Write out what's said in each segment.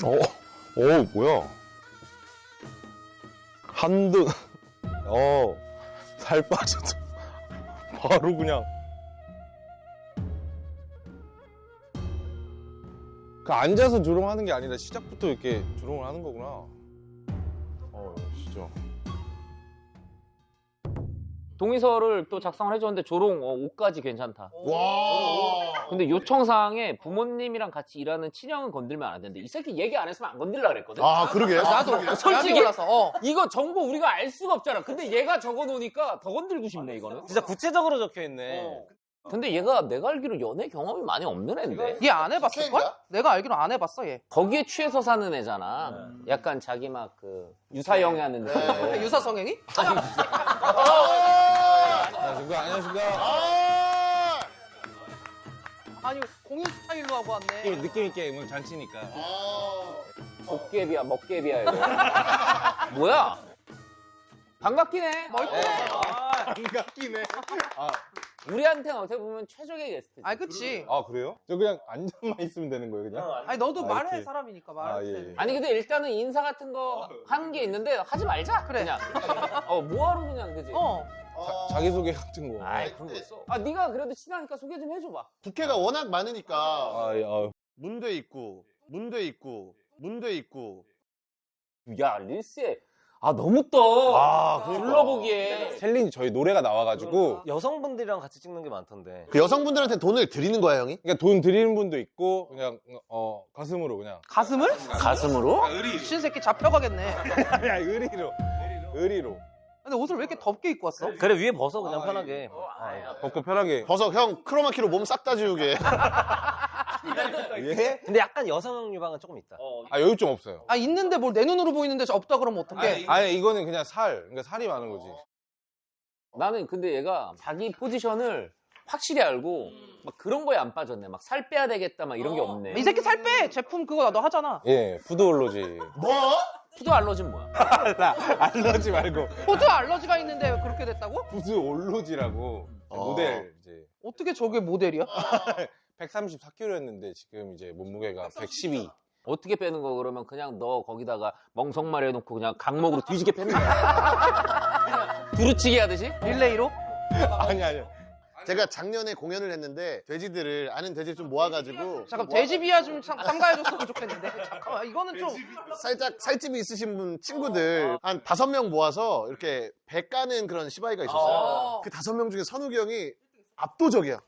뭐야? 한두, 살 빠져도 바로 그냥. 그 앉아서 조롱하는 게 아니라 시작부터 이렇게 조롱을 하는 거구나. 진짜. 동의서를 또 작성을 해줬는데 조롱 5까지 괜찮다. 와. 근데 요청사항에 부모님이랑 같이 일하는 친형은 건들면 안 된대. 이 새끼 얘기 안 했으면 안 건들라 그랬거든. 아, 그러게. 나도 솔직히 몰라서. 이거 정보 우리가 알 수가 없잖아. 근데 얘가 적어놓으니까 더 건들고 싶네 이거는. 진짜 구체적으로 적혀있네. 근데 얘가 내가 알기로 연애 경험이 많이 없는 애인데. 얘 안 해봤을걸? 오케이인가? 내가 알기로 안 해봤어 얘. 거기에 취해서 사는 애잖아. 약간 자기 막 그 유사형이 하는 느낌으로. 유사 성행위? 안녕하십니까. 안녕하십니까. 아! 아니 공유 스타일로 하고 왔네. 느낌 있게 오늘 잔치니까. 곱개비야 먹개비야 이거. 뭐야? 반갑긴 해. 반갑긴 해. 우리한테는 어떻게 보면 최적의 게스트지. 아니 그치. 아, 그래요? 저 그냥 앉아만 있으면 되는 거예요, 그냥? 아니 너도 아, 말해 이렇게. 사람이니까 말해. 예. 아니 근데 일단은 인사 같은 거 하는 게 있는데 하지 말자. 그래. 그냥. 뭐하러 그냥 그지. 자기소개 같은 거. 아이 그런 거 있어. 네가 그래도 친하니까 소개 좀 해줘봐. 부캐가 워낙 많으니까. 예. 문도 있고, 문도 있고, 문도 있고. 야 릴스에 너무 떠. 그러니까. 둘러보기에. 챌린지 저희 노래가 나와가지고. 여성분들이랑 같이 찍는 게 많던데. 그 여성분들한테 돈을 드리는 거야, 형이? 그러니까 돈 드리는 분도 있고, 그냥, 가슴으로 그냥. 가슴을? 가슴으로? 신새끼 잡혀가겠네. 야, 의리로. 근데 옷을 왜 이렇게 덥게 입고 왔어? 그래, 위에 벗어, 그냥 편하게. 벗고 편하게. 버섯, 형, 크로마키로 몸 싹 다 지우게. 예? 근데 약간 여성 유방은 조금 있다. 여기 좀 없어요. 아 있는데 뭘 내 눈으로 보이는데 없다 그러면 어떡해? 아니, 이거는 그냥 그러니까 살이 많은 거지. 나는 근데 얘가 자기 포지션을 확실히 알고 막 그런 거에 안 빠졌네. 막 살 빼야 되겠다 막 이런 게 없네. 이 새끼 살 빼! 제품 그거 너 하잖아. 예, 푸드올로지. 뭐? 푸드 알러지는 뭐야? 알러지 말고. 호주 알러지가 있는데 왜 그렇게 됐다고? 푸드올로지라고. 모델, 이제. 어떻게 저게 모델이야? 134kg였는데 지금 이제 몸무게가 112. 어떻게 빼는 거 그러면 그냥 너 거기다가 멍석말 해놓고 그냥 강목으로 뒤지게 빼는 거야. 두루치기 하듯이? 릴레이로? 아니. 제가 작년에 공연을 했는데 돼지들을 아는 돼지 좀 모아가지고 잠깐 돼지비야 좀 참가해줬으면 좋겠는데. 잠깐만 이거는 좀 살짝 살집이 있으신 분 친구들 한 5명 모아서 이렇게 배 까는 그런 시바이가 있었어요. 그 5명 중에 선욱이 형이 압도적이야.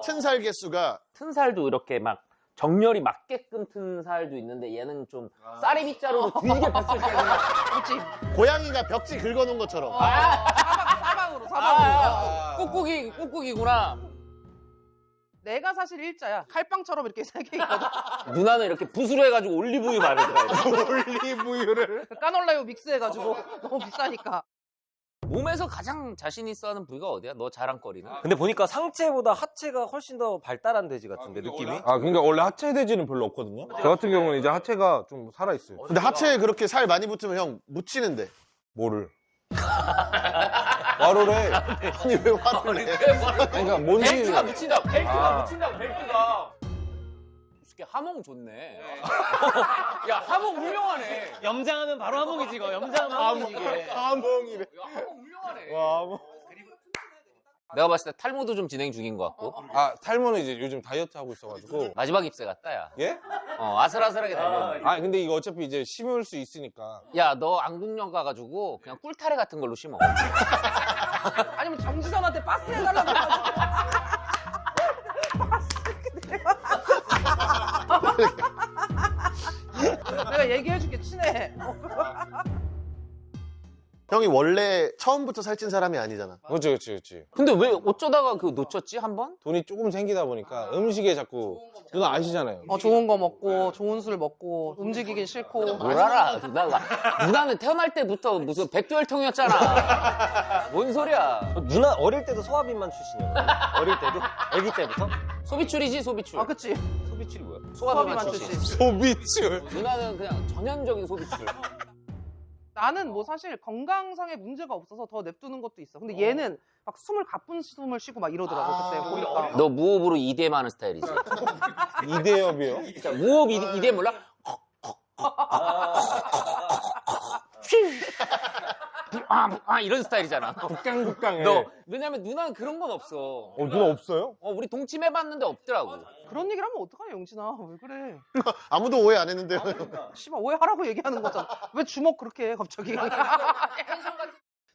튼살 개수가 튼살도 이렇게 막 정렬이 맞게끔 튼 살도 있는데 얘는 좀 쌀이 빗자루로 뒤지게 뺐을 때는 그렇지. 고양이가 벽지 긁어놓은 것처럼. 사방으로. 꾹꾹이구나. 내가 사실 일자야. 칼빵처럼 이렇게 세개 있거든. 누나는 이렇게 붓으로 해가지고 올리브유 바르더라. 올리브유를. 까놀라유 믹스해가지고 너무 비싸니까. 몸에서 가장 자신 있어 하는 부위가 어디야? 너 자랑거리는? 근데 보니까 상체보다 하체가 훨씬 더 발달한 돼지 같은데, 느낌이? 그러니까 원래 하체 돼지는 별로 없거든요. 저 같은 경우는 이제 하체가 좀 살아있어요. 근데 하체에 그렇게 살 많이 붙으면 형 묻히는데. 뭐를? 화를 해. 아니 왜 화를 내? 그러니까 뭔지. 벨트가 묻힌다. 벨트가. 이게 하몽 좋네. 야 하몽 훌륭하네. 염장하면 바로 하몽이지, 이거. 염장하면 하몽이지, 이게. 하몽이래. 야 하몽 훌륭하네. 와, 뭐. 내가 봤을 때 탈모도 좀 진행 중인 것 같고. 탈모는 이제 요즘 다이어트 하고 있어가지고. 마지막 입새 같다 야. 예? 아슬아슬하게 달렸네. 근데 이거 어차피 이제 심을 수 있으니까. 야 너 안국역 가가지고 그냥 꿀타래 같은 걸로 심어. 아니면 정지선한테 파스 해달라고 해가지고. 내가 얘기해줄게 친해. 형이 원래 처음부터 살찐 사람이 아니잖아. 그렇지. 근데 왜 어쩌다가 그 놓쳤지 한 번? 돈이 조금 생기다 보니까 음식에 자꾸 누나 아시잖아요. 좋은 거 먹고 좋은 술 먹고 움직이긴 싫고. 뭘 알아 누나는 태어날 때부터 무슨 백두혈통이었잖아. 뭔 소리야. 누나 어릴 때도 소화비만 출신이야. 어릴 때도? 아기 때부터? 소비출이지 소비출. 그치. 소비출이 뭐야? 소화비만 소화비만 출신. 출신. 소비출. 누나는 그냥 전형적인 소비출. 나는 뭐 사실 건강상의 문제가 없어서 더 냅두는 것도 있어. 근데 얘는 막 숨을 가쁜 숨을 쉬고 막 이러더라고 그때 보니까. 너 무호흡으로 이대만 하는 스타일이지. 이대엽이요? 진짜 무호흡 이대 몰라? 이런 스타일이잖아. 국강국강해. 왜냐면 누나는 그런 건 없어. 누나 없어요? 우리 동침해봤는데 없더라고. 그런 얘기를 하면 어떡하냐, 영진아. 왜 그래? 아무도 오해 안 했는데요. 씨발, 오해하라고 얘기하는 거잖아. 왜 주먹 그렇게 해, 갑자기.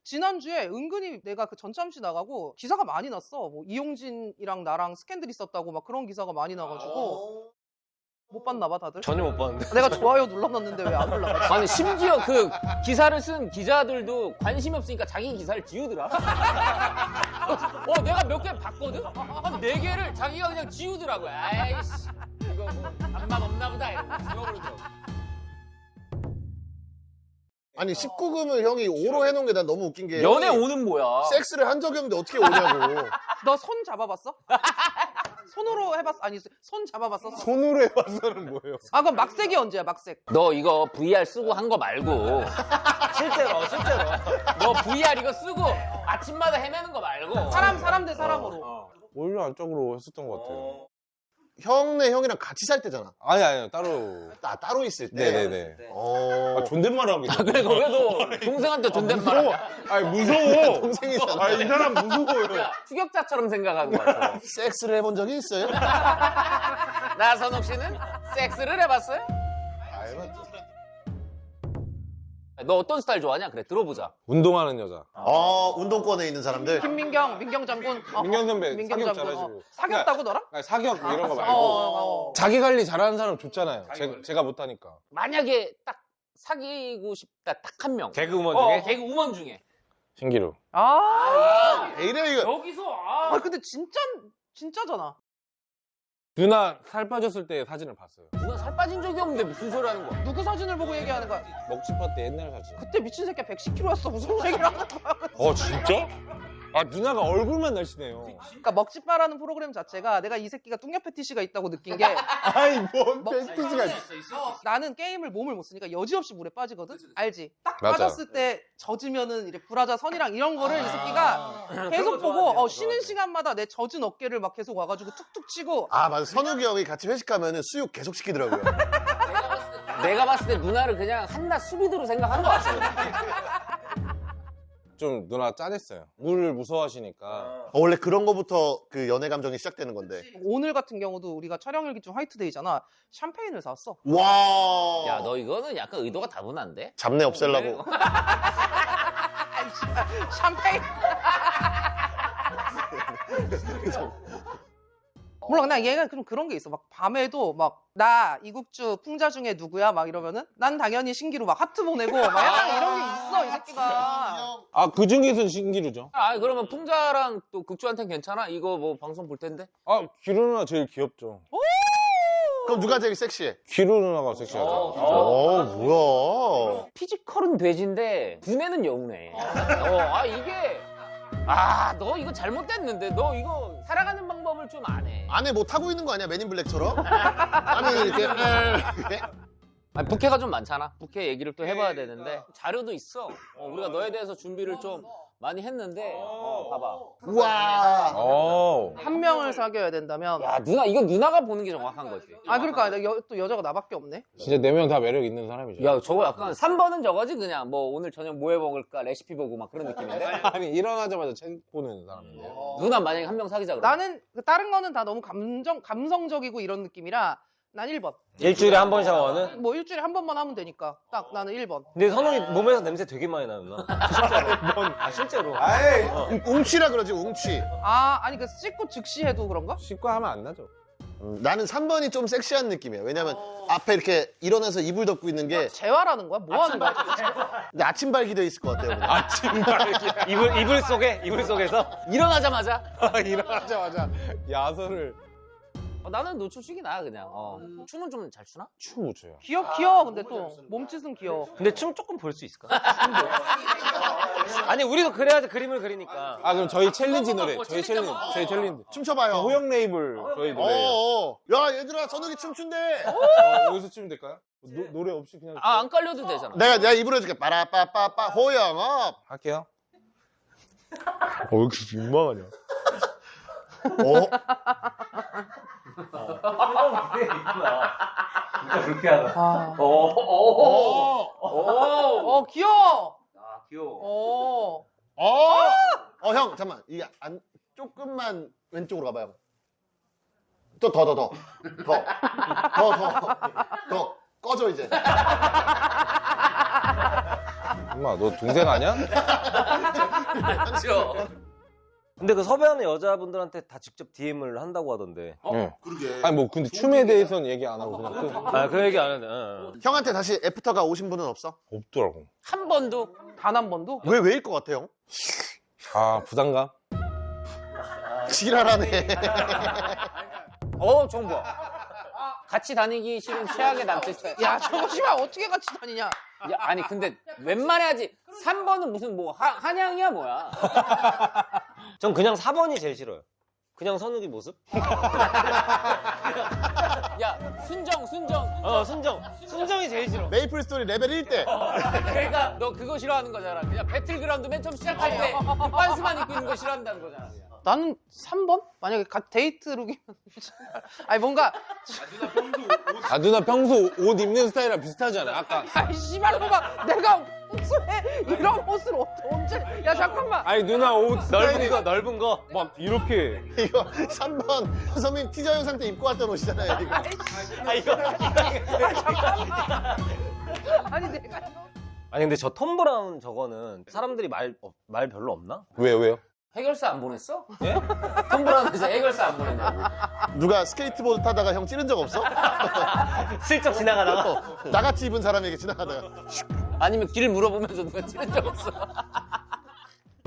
지난주에 은근히 내가 그 전참시 나가고 기사가 많이 났어. 뭐 이용진이랑 나랑 스캔들 있었다고 막 그런 기사가 많이 나가지고. 못 봤나 봐, 다들? 전혀 못 봤는데. 내가 좋아요 눌러놨는데 왜 안 올라가? 아니 심지어 그 기사를 쓴 기자들도 관심이 없으니까 자기 기사를 지우더라. 내가 몇 개 봤거든? 한 4개를 자기가 그냥 지우더라고. 아이씨 이거 뭐 밥맛 없나 보다 이러고 지워버리더라고. 아니 19금을 형이 5로 해놓은 게 난 너무 웃긴 게 연애 형이 5는 뭐야? 섹스를 한 적이 없는데 어떻게 오냐고. 너 손 잡아봤어? 손으로 해봤어? 아니, 손 잡아봤어? 손으로 해봐서는 뭐예요? 아, 그럼 막색이 언제야, 막색? 너 이거 VR 쓰고 한 거 말고 실제로. 너 VR 이거 쓰고 아침마다 헤매는 거 말고 사람 대 사람으로. 원래 안짝으로 했었던 것 같아요. 형네 형이랑 같이 살 때잖아. 아니요, 따로. 따로 있을 때. 네네네. 어. 존댓말 하고 있어. 그래 왜 너 동생한테 존댓말 하냐? 아니, 무서워. 동생이잖아. 이 사람 무서워요. 추격자처럼 생각하는 거 같아. 섹스를 해본 적이 있어요? 나선옥 씨는 섹스를 해봤어요? 너 어떤 스타일 좋아하냐? 그래 들어보자. 운동하는 여자. 운동권에 있는 사람들. 민경 장군. 민경 선배 민경 사격 장군. 잘하시고. 사귀었다고 너랑? 아니, 사격 이런 거 말고. 어. 자기 관리 잘하는 사람 좋잖아요. 제가 못하니까. 만약에 딱 사귀고 싶다 딱 한 명. 개그우먼 중에? 개그우먼 중에. 신기루. 왜 이래 이거. 여기서 아, 근데 진짜잖아. 누나 살 빠졌을 때 사진을 봤어요. 누나 살 빠진 적이 없는데 무슨 소리 하는 거야? 누구 사진을 보고 얘기하는 거야? 먹지파 때 옛날 사진. 그때 미친 새끼야 110kg였어. 무슨 얘기를 하는 거야? 진짜? 아, 누나가 얼굴만 날씬해요. 그러니까 먹지마라는 프로그램 자체가 내가 이 새끼가 뚱녀 패티시가 있다고 느낀 게 아이, 뭔 패티시가 나는 게임을 몸을 못 쓰니까 여지없이 물에 빠지거든? 알지? 딱 맞아. 빠졌을 때 젖으면은 이제 브라자 선이랑 이런 거를 이 새끼가 계속 보고 쉬는 시간마다 내 젖은 어깨를 막 계속 와가지고 툭툭 치고 맞아. 선욱이 형이 같이 회식하면은 수육 계속 시키더라고요. 내가 봤을 때 누나를 그냥 한낱 수비드로 생각하는 거 같아. 좀 누나 짜냈어요. 물을 무서워하시니까. 원래 그런 거부터 그 연애 감정이 시작되는 건데. 오늘 같은 경우도 우리가 촬영일기 중 화이트데이잖아. 샴페인을 사왔어. 와. 야 너 이거는 약간 의도가 다분한데? 잡내 없애려고. 샴페인. 몰라, 그냥 얘가 좀 그런 게 있어. 막 밤에도 막 나 이국주 풍자 중에 누구야? 막 이러면은 난 당연히 신기루 막 하트 보내고 막 약간 이런 게 있어 이 새끼가. 그 중에서는 신기루죠. 그러면 풍자랑 또 극주한테는 괜찮아? 이거 뭐 방송 볼 텐데? 기루 누나 제일 귀엽죠. 그럼 누가 제일 섹시해? 기루 누나가 섹시하죠. 뭐야. 피지컬은 돼지인데 두뇌는 여우네. 이게 너 이거 잘못됐는데 너 이거 살아가는 방법을 좀 안 해. 안에 뭐 타고 있는 거 아니야? 맨인 블랙처럼? 안에 이렇게. 부캐가 좀 많잖아. 부캐 얘기를 또 해봐야 되는데 자료도 있어. 우리가 너에 대해서 준비를 좀 많이 했는데 봐봐. 우와. 한 명을 사귀어야 된다면. 야 누나 이거 누나가 보는 게 정확한 거지. 그러니까 또 여자가 나밖에 없네. 진짜 4명 다 매력 있는 사람이죠. 야 저거 약간 3번은 저거지 그냥 뭐 오늘 저녁 뭐 해 먹을까 레시피 보고 막 그런 느낌인데. 아니, 일어나자마자 책 보는 사람인데요. 누나 만약에 한 명 사귀자 그러면 나는 다른 거는 다 너무 감성적이고 이런 느낌이라 난 1번. 일주일에 한 번 샤워하는? 뭐 일주일에 한 번만 하면 되니까 딱 나는 1번. 근데 선욱이 몸에서 냄새 되게 많이 나요, 누나. 실제로. 실제로. 웅치라 그러지, 웅치. 아니 그 씻고 즉시 해도 그런가? 씻고 하면 안 나죠. 나는 3번이 좀 섹시한 느낌이야. 왜냐면 앞에 이렇게 일어나서 이불 덮고 있는 게 재활하는 거야? 뭐 하는 거야? 근데 아침 발기돼 있을 것 같아요. 그냥. 아침 발기. 이불 속에서? 일어나자마자 일어나자마자 야설을. 나는 노출식이 나 그냥. 춤은 좀 잘 추나? 춤 못 춰요. 귀여워 근데 또 몸짓은 귀여워. 근데 춤 조금 볼 수 있을까? 아니, 우리도 그래야지 그림을 그리니까. 그럼 저희 챌린지 노래. 저희 챌린지. 춤춰봐요. 호영 레이블 저희 노래. 야, 얘들아, 선욱이 춤춘대. 여기서 추면 될까요? 노래 없이 그냥. 안 깔려도 되잖아. 내가 입으로 해줄게. 빠라빠빠빠, 호영업. 할게요. 왜 이렇게 민망하냐? 불쾌하다. 아. 귀여워. 아, 귀여워. 형, 잠깐만. 이게 조금만 왼쪽으로 가봐요. 더. 꺼져, 이제. 엄마, 너 동생 아니야? 싫어. 근데 그 섭외하는 여자분들한테 다 직접 DM을 한다고 하던데. 네. 그러게. 아니, 뭐, 근데 춤에 대해서는 얘기 안 하고 그냥 그 얘기 안 했네. 형한테 다시 애프터가 오신 분은 없어? 없더라고. 한 번도. 단 한 번도? 왜일 것 같아, 형? 아, 부담감? 지랄하네. 정보야. 같이 다니기 싫은 최악의 남친 스타일. 야, 저거 씨발 어떻게 같이 다니냐? 야, 아니 근데 웬만해 하지. 3번은 무슨 뭐 한양이야 뭐야. 전 그냥 4번이 제일 싫어요. 그냥 선욱이 모습? 야, 순정. 순정이 제일 싫어. 메이플 스토리 레벨 1대. 그러니까 너 그거 싫어하는 거잖아. 그냥 배틀그라운드 맨 처음 시작할 때 빤스만 입고 있는 거 싫어한다는 거잖아. 그냥. 나는 3번? 만약에 데이트 룩이면 아니 뭔가 아, 누나 평소 옷 입는 스타일이랑 비슷하지 않아요? 아까. 아이 씨발 봐봐 내가 평소에 이런 옷을 언제 야 잠깐만 아니, 누나 옷 넓은 거. 막 이렇게. 이거 3번 선배님 티저 영상 때 입고 왔던 옷이잖아요, 이거. 아니 내가 아니, 근데 저 톰 브라운 저거는 사람들이 말 별로 없나? 왜요? 해결사 안 보냈어? 예? 톰브라운드에서 해결사 안 보냈냐고. 누가 스케이트보드 타다가 형 찌른 적 없어? 슬쩍 지나가다가. 나같이 입은 사람에게 지나가다가. 아니면 길 물어보면서 누가 찌른 적 없어.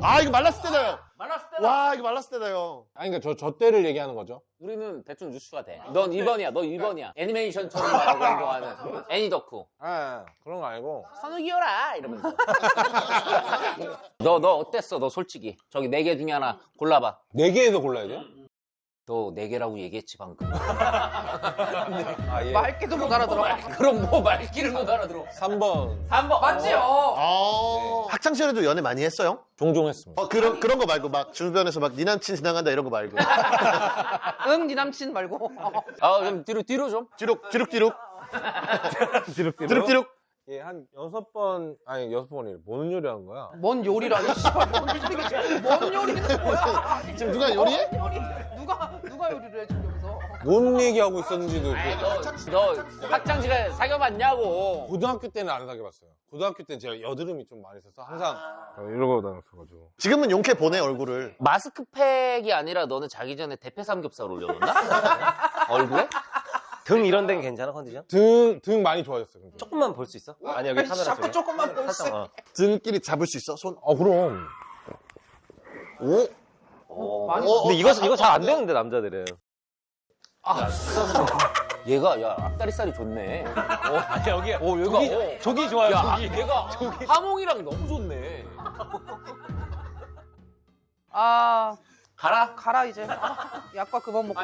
아, 이거 말랐을 때다, 형. 말랐을 때다. 와, 이거 말랐을 때다, 형. 아니, 그러니까 저 때를 얘기하는 거죠. 우리는 대충 뉴스가 돼. 넌 2번이야. 너 2번이야. 애니메이션처럼 말하고 행동하는 애니덕후. 아, 그런 거 아니고. 선욱이여라 이러면서. 너 어땠어? 너 솔직히. 저기 4개 중에 하나 골라봐. 4개에서 골라야 돼요? 너 4개라고 얘기했지 방금. 아, 예. 말귀도 못 알아들어 그럼 뭐 말귀를 못 알아들어. 3번. 3번. 맞지요? 학창 시절에도 연애 많이 했어요? 종종 했습니다. 그런 거 말고 막 주변에서 막 네 남친 지나간다 이런 거 말고. 응, 네 남친 말고 그럼 뒤로 좀. 뒤룩뒤룩. 뒤룩뒤룩. 예, 한 6번, 아니, 6번이래. 뭔 요리 하는 거야? 뭔 요리라니 씨발 뭔 요리는 뭐야 지금 누가 요리해? 뭔 요리 누가 요리를 해 지금 여기서 뭔 얘기하고 있었는지도. 너 학창시절에 사귀어봤냐고. 고등학교 때는 안 사귀어봤어요. 고등학교 때는 제가 여드름이 좀 많이 있어서 항상 이러고 다녔어가지고. 지금은 용케 보내, 얼굴을. 마스크팩이 아니라 너는 자기 전에 대패 삼겹살 올려놓나? 얼굴에? 등 이런 데는 괜찮아, 컨디션? 등 많이 좋아졌어요. 근데. 조금만 볼 수 있어? 아니, 여기 카메라 쪽에. 조금만 볼 수 살짝, 등끼리 잡을 수 있어, 손? 그럼. 많이 근데 이거 잘 안 되는데, 남자들은. 얘가 야 앞다리살이 좋네. 아니, 여기. 얘가 저기 좋아요, 야 저기. 얘가 하몽이랑 너무 좋네. 아 가라. 이제 약과 그만 먹고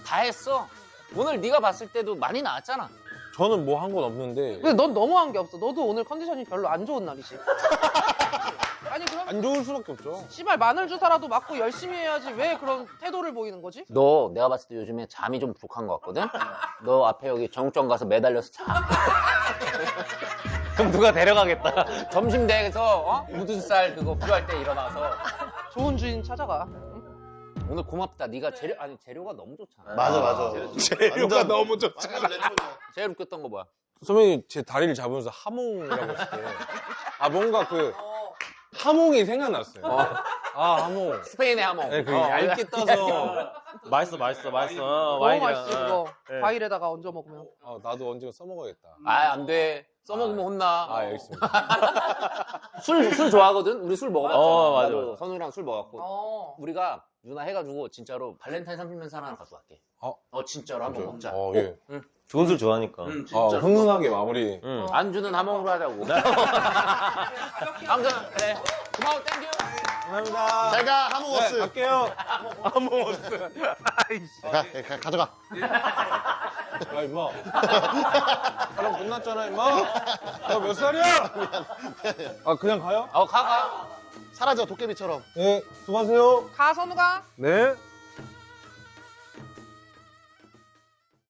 다 했어. 오늘 네가 봤을 때도 많이 나왔잖아. 저는 뭐 한 건 없는데. 근데 넌 너무한 게 없어 너도 오늘 컨디션이 별로 안 좋은 날이지 아니 그럼 안 좋을 수밖에 없죠. 씨발 마늘 주사라도 맞고 열심히 해야지 왜 그런 태도를 보이는 거지? 너 내가 봤을 때 요즘에 잠이 좀 부족한 것 같거든. 너 앞에 여기 정육점 가서 매달려서 자. 그럼 누가 데려가겠다. 점심대에서 우둔살 그거 필요할 때 일어나서. 좋은 주인 찾아가 오늘 고맙다. 네가 재료가 너무 좋잖아. 맞아. 재료가 너무 좋잖아. 제일 웃겼던 거 뭐야? 선배님 제 다리를 잡으면서 하몽이라고 했을 때. 뭔가 하몽이 생각났어요. 하몽. 스페인의 하몽. 네, 얇게 떠서. 맛있어. 너무 와인이랑. 맛있지 그거 네. 과일에다가 얹어 먹으면 나도 언젠가 써먹어야겠다. 안 돼. 써먹으면 혼나. 알겠습니다. 술 좋아하거든? 우리 술 먹어봤잖아. 맞아. 나도 선우랑 술 먹었고. 우리가 누나 해가지고 진짜로 발렌타인 30년 사랑 하나 가져갈게. 진짜로 한번 먹자. 예. 좋은 술 좋아하니까. 진짜. 흥흥하게 마무리. 안주는 하몽으로 하자고. 아무튼 그래. 고마워. 땡큐. 감사합니다. 잘 가, 하모거스. 갈게요. 하몽어스. 가져가. 야, 임마. 촬영 끝났잖아, 임마. 너 몇 살이야? 그냥 가요? 가. 사라져, 도깨비처럼. 네, 수고하세요. 가 선우가 네.